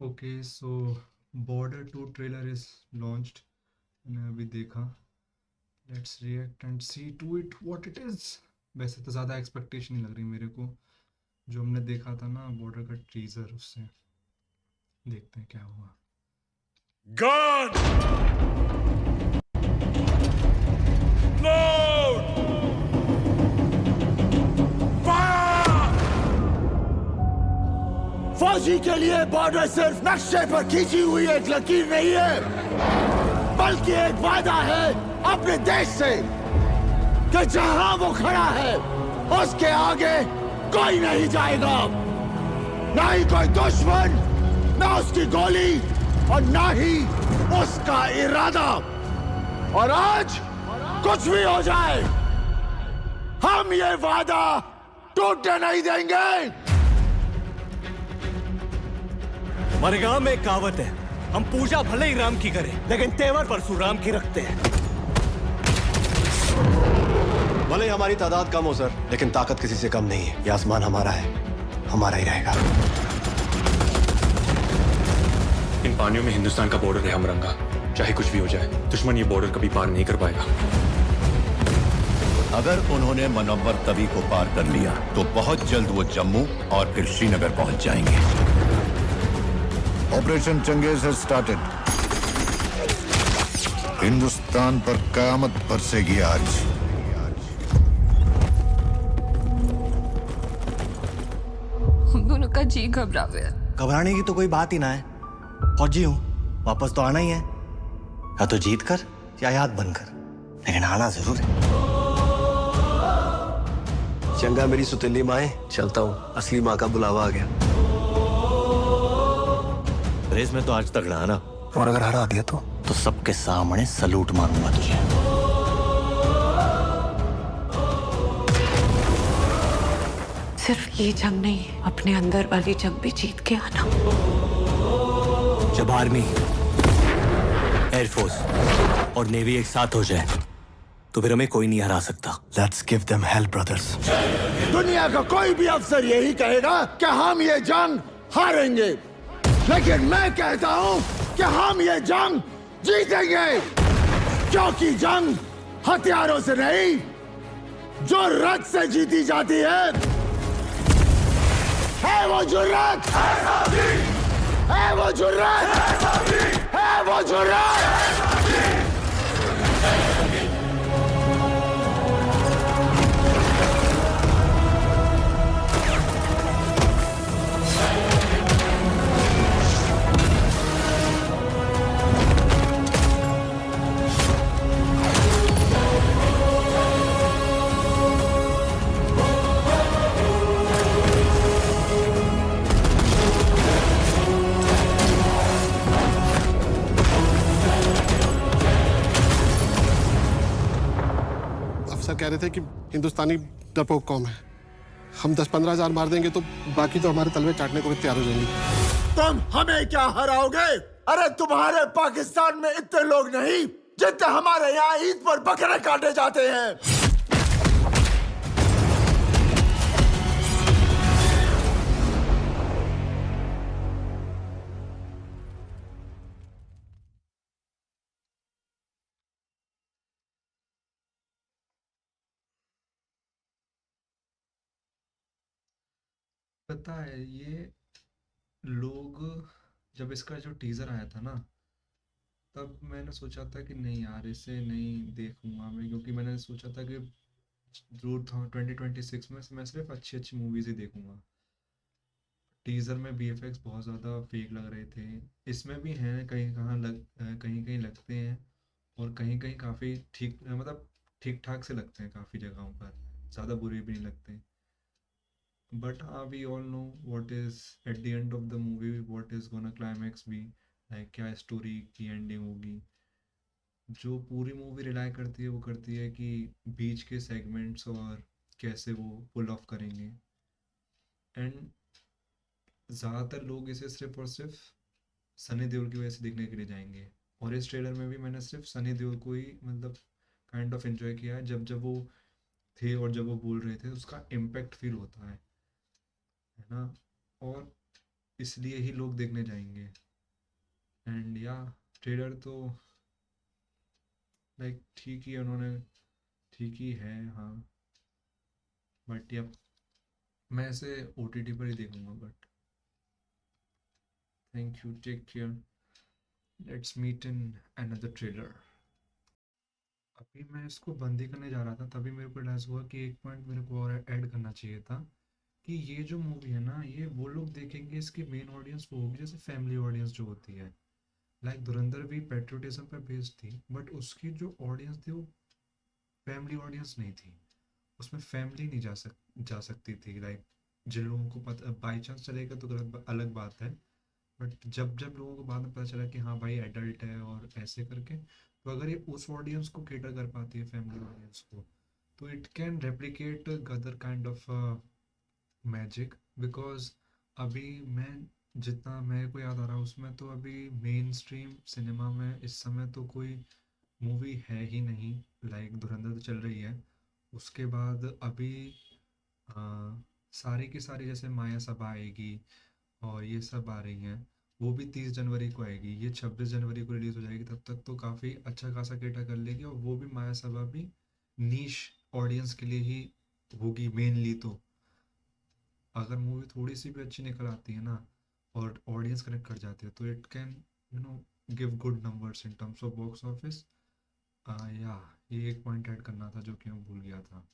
Okay, so Border 2 trailer is launched. मैंने अभी देखा. Let's react and see to it what it is. वैसे तो ज़्यादा एक्सपेक्टेशन नहीं लग रही मेरे को. जो हमने देखा था ना बॉर्डर का टीजर, उससे देखते हैं क्या हुआ. Gun! Load! Fire! फौजी के लिए बॉर्डर सिर्फ नक्शे पर खींची हुई एक लकीर नहीं है, बल्कि एक वादा है अपने देश से कि जहां वो खड़ा है उसके आगे कोई नहीं जाएगा, ना ही कोई दुश्मन, ना उसकी गोली और ना ही उसका इरादा। और आज कुछ भी हो जाए, हम ये वादा टूटने नहीं देंगे। हमारे गांव में एक कहावत है, हम पूजा भले ही राम की करें लेकिन तेवर परशुराम की रखते हैं। भले ही हमारी तादाद कम हो सर, लेकिन ताकत किसी से कम नहीं है। ये आसमान हमारा है, हमारा ही रहेगा। इन पानियों में हिंदुस्तान का बॉर्डर है हमरंगा। चाहे कुछ भी हो जाए, दुश्मन ये बॉर्डर कभी पार नहीं कर पाएगा। अगर उन्होंने मनव्वर तवी को पार कर लिया तो बहुत जल्द वो जम्मू और फिर श्रीनगर पहुंच जाएंगे। Operation Changez has started. Hindustan पर कयामत बरसेगी आज। हम दोनों का जी घबरा गया। घबराने की तो कोई बात ही ना है। फौजी हूं, वापस तो आना ही है, या तो जीत कर या याद बनकर, लेकिन आना जरूर है। चंगा मेरी सुतीली माए, चलता हूँ, असली माँ का बुलावा आ गया। रेस में तो आज तगड़ा है ना, और अगर हरा दिया तो सबके सामने सलूट मारूंगा तुझे। सिर्फ ये जंग नहीं, अपने अंदर वाली जंग भी जीत के आना। जब आर्मी, एयरफोर्स और नेवी एक साथ हो जाए तो फिर हमें कोई नहीं हरा सकता। Let's give them hello brothers. दुनिया का कोई भी अफसर यही कहेगा कि हम ये जंग हारेंगे, लेकिन मैं कहता हूं कि हम ये जंग जीतेंगे, क्योंकि जंग हथियारों से नहीं, जुर्रत से जीती जाती है वो जुर्रत, है वो जुर्रत, है वो जुर्रत। अफसर कह रहे थे कि हिंदुस्तानी डरपोक कौम है, हम 10-15 हजार मार देंगे तो बाकी तो हमारे तलवे चाटने को भी तैयार हो जाएंगे। तुम हमें क्या हराओगे? अरे तुम्हारे पाकिस्तान में इतने लोग नहीं जितने हमारे यहाँ ईद पर बकरे काटे जाते हैं। पता है ये लोग, जब इसका जो टीजर आया था ना, तब मैंने सोचा था कि नहीं यार इसे नहीं देखूंगा मैं, क्योंकि मैंने सोचा था कि जरूर था 2026 में मैं सिर्फ अच्छी अच्छी मूवीज ही देखूंगा. टीजर में बीएफएक्स बहुत ज़्यादा फेक लग रहे थे. इसमें भी हैं कहीं कहीं कहीं लगते हैं, और कहीं कहीं काफ़ी ठीक, मतलब ठीक ठाक से लगते हैं काफ़ी जगहों पर, ज़्यादा बुरे भी नहीं लगते. बट हाँ, we all know what is at the end of the movie, what is gonna climax be, like क्या स्टोरी की एंडिंग होगी. जो पूरी मूवी रिलाई करती है वो करती है कि बीच के सेगमेंट्स और कैसे वो पुल ऑफ करेंगे. एंड ज़्यादातर लोग इसे सिर्फ और सिर्फ सनी देओल की वजह से देखने के लिए जाएंगे. और इस ट्रेलर में भी मैंने सिर्फ सनी देओल को ही मतलब काइंड ऑफ एंजॉय किया है. जब जब वो थे और जब वो बोल रहे थे उसका इम्पैक्ट फील होता है ना. और इसलिए ही लोग देखने जाएंगे। एंड या ट्रेलर तो लाइक ठीक ही है, उन्होंने ठीक ही है हाँ, बट या मैं इसे OTT पर ही देखूंगा। But thank you, take care, let's meet in another trailer. अभी मैं इसको बंद ही करने जा रहा था, तभी मेरे को रियलाइज हुआ कि एक पॉइंट मेरे को और ऐड करना चाहिए था कि ये जो मूवी है ना, ये वो लोग देखेंगे, इसकी मेन ऑडियंस वो होगी जैसे फैमिली ऑडियंस जो होती है। लाइक धुरंधर भी पेट्रोटिज्म पर बेस्ड थी, बट उसकी जो ऑडियंस थी वो फैमिली ऑडियंस नहीं थी। उसमें फैमिली नहीं जा सकती थी। लाइक जिन लोगों को पता बाई चांस चलेगा तो गलत अलग बात है, बट जब जब लोगों को बाद में पता चला कि हाँ भाई एडल्ट है और ऐसे करके, तो अगर ये उस ऑडियंस को केटर कर पाती है, फैमिली ऑडियंस को, तो it can replicate other kind of magic. Because अभी मैं जितना मेरे को याद आ रहा है उसमें तो अभी मेन स्ट्रीम सिनेमा में इस समय तो कोई मूवी है ही नहीं। लाइक धुरंधर तो चल रही है, उसके बाद अभी सारी की सारी जैसे माया सभा आएगी और ये सब आ रही हैं, वो भी 30 जनवरी को आएगी, ये 26 जनवरी को रिलीज़ हो जाएगी। तब तक तो काफ़ी अच्छा खासा केटा कर लेगी, और वो भी माया सभा भी नीश ऑडियंस के लिए ही होगी मेनली। तो अगर मूवी थोड़ी सी भी अच्छी निकल आती है ना और ऑडियंस कनेक्ट कर जाती है, तो it can give good numbers in terms of box office. या ये एक पॉइंट ऐड करना था जो कि मैं भूल गया था।